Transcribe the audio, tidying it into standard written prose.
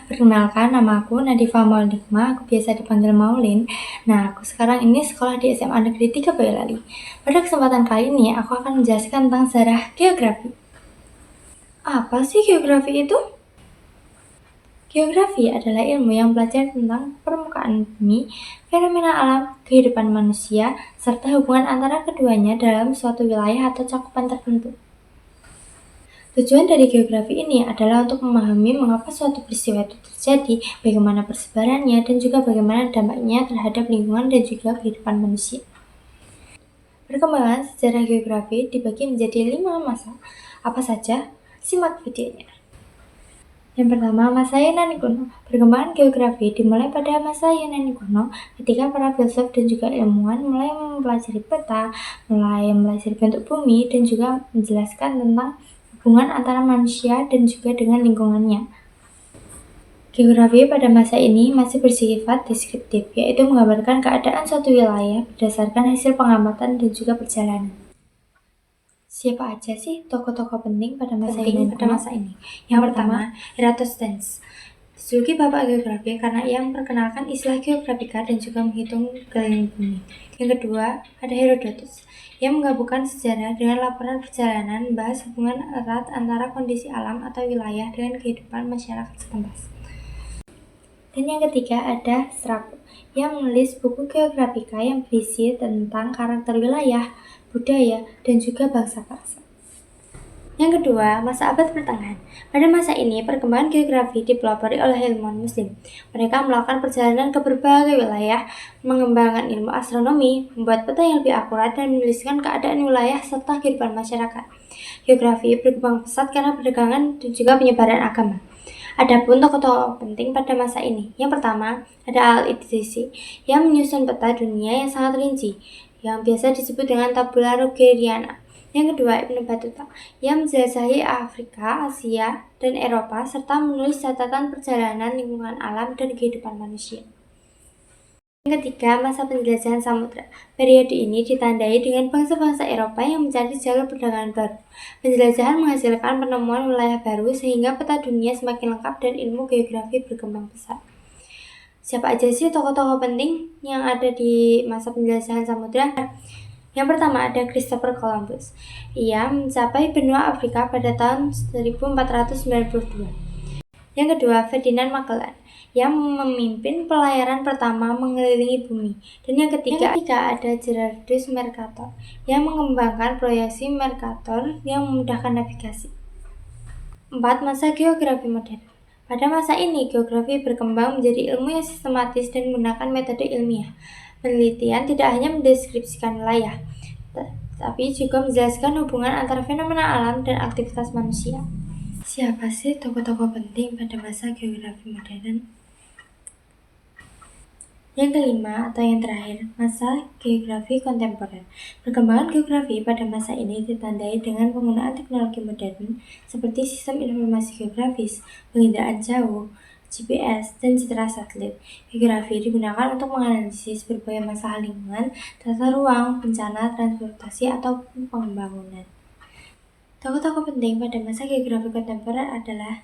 Perkenalkan, nama aku Nadifa Maulikma, aku biasa dipanggil Maulin. Nah, aku sekarang ini sekolah di SMA Negeri 3 Boyolali. Pada kesempatan kali ini, aku akan menjelaskan tentang sejarah geografi. Apa sih geografi itu? Geografi adalah ilmu yang belajar tentang permukaan bumi, fenomena alam, kehidupan manusia, serta hubungan antara keduanya dalam suatu wilayah atau cakupan tertentu. Tujuan dari geografi ini adalah untuk memahami mengapa suatu peristiwa itu terjadi, bagaimana persebarannya, dan juga bagaimana dampaknya terhadap lingkungan dan juga kehidupan manusia. Perkembangan sejarah geografi dibagi menjadi 5 masa. Apa saja? Simak videonya. Yang pertama, masa Yunani kuno. Perkembangan geografi dimulai pada masa Yunani kuno ketika para filsuf dan juga ilmuwan mulai mempelajari peta, mulai mempelajari bentuk bumi, dan juga menjelaskan tentang hubungan antara manusia dan juga dengan lingkungannya. Geografi pada masa ini masih bersifat deskriptif, yaitu menggambarkan keadaan suatu wilayah berdasarkan hasil pengamatan dan juga perjalanan. Siapa aja sih tokoh-tokoh penting pada masa ini? Yang pertama, Eratosthenes. Dijuluki bapak geografi karena ia memperkenalkan istilah geografika dan juga menghitung keliling bumi. Yang kedua, ada Herodotus. Ia menggabungkan sejarah dengan laporan perjalanan, membahas hubungan erat antara kondisi alam atau wilayah dengan kehidupan masyarakat setempat. Dan yang ketiga ada Strabo. Ia menulis buku geografika yang berisi tentang karakter wilayah, budaya, dan juga bangsa-bangsa. Yang kedua, masa abad pertengahan. Pada masa ini, perkembangan geografi dipelopori oleh ilmuwan muslim. Mereka melakukan perjalanan ke berbagai wilayah, mengembangkan ilmu astronomi, membuat peta yang lebih akurat, dan menuliskan keadaan wilayah serta kehidupan masyarakat. Geografi berkembang pesat karena perdagangan dan juga penyebaran agama. Adapun tokoh-tokoh penting pada masa ini. Yang pertama, ada Al-Idrisi, yang menyusun peta dunia yang sangat rinci, yang biasa disebut dengan tabula rogeriana. Yang kedua, Ibnu Battuta, yang menjelajahi Afrika, Asia, dan Eropa, serta menulis catatan perjalanan lingkungan alam dan kehidupan manusia. Yang ketiga, masa penjelajahan samudra. Periode ini ditandai dengan bangsa-bangsa Eropa yang mencari jalur perdagangan baru. Penjelajahan menghasilkan penemuan wilayah baru sehingga peta dunia semakin lengkap dan ilmu geografi berkembang pesat. Siapa aja sih tokoh-tokoh penting yang ada di masa penjelajahan samudra? Yang pertama ada Christopher Columbus. Ia mencapai benua Afrika pada tahun 1492. Yang kedua, Ferdinand Magellan, yang memimpin pelayaran pertama mengelilingi bumi. Dan yang ketiga ada Gerardus Mercator, yang mengembangkan proyeksi Mercator yang memudahkan navigasi. 4. Masa geografi modern. Pada masa ini, geografi berkembang menjadi ilmu yang sistematis dan menggunakan metode ilmiah. Penelitian tidak hanya mendeskripsikan wilayah, tapi juga menjelaskan hubungan antara fenomena alam dan aktivitas manusia. Siapa sih tokoh-tokoh penting pada masa geografi modern? Yang kelima atau yang terakhir, masa geografi kontemporer. Perkembangan geografi pada masa ini ditandai dengan penggunaan teknologi modern seperti sistem informasi geografis, penginderaan jauh, GPS, dan citra satelit. Geografi digunakan untuk menganalisis berbagai masalah lingkungan, tata ruang, bencana, transportasi, atau pembangunan. Tokoh-tokoh penting pada masa geografi kontemporer adalah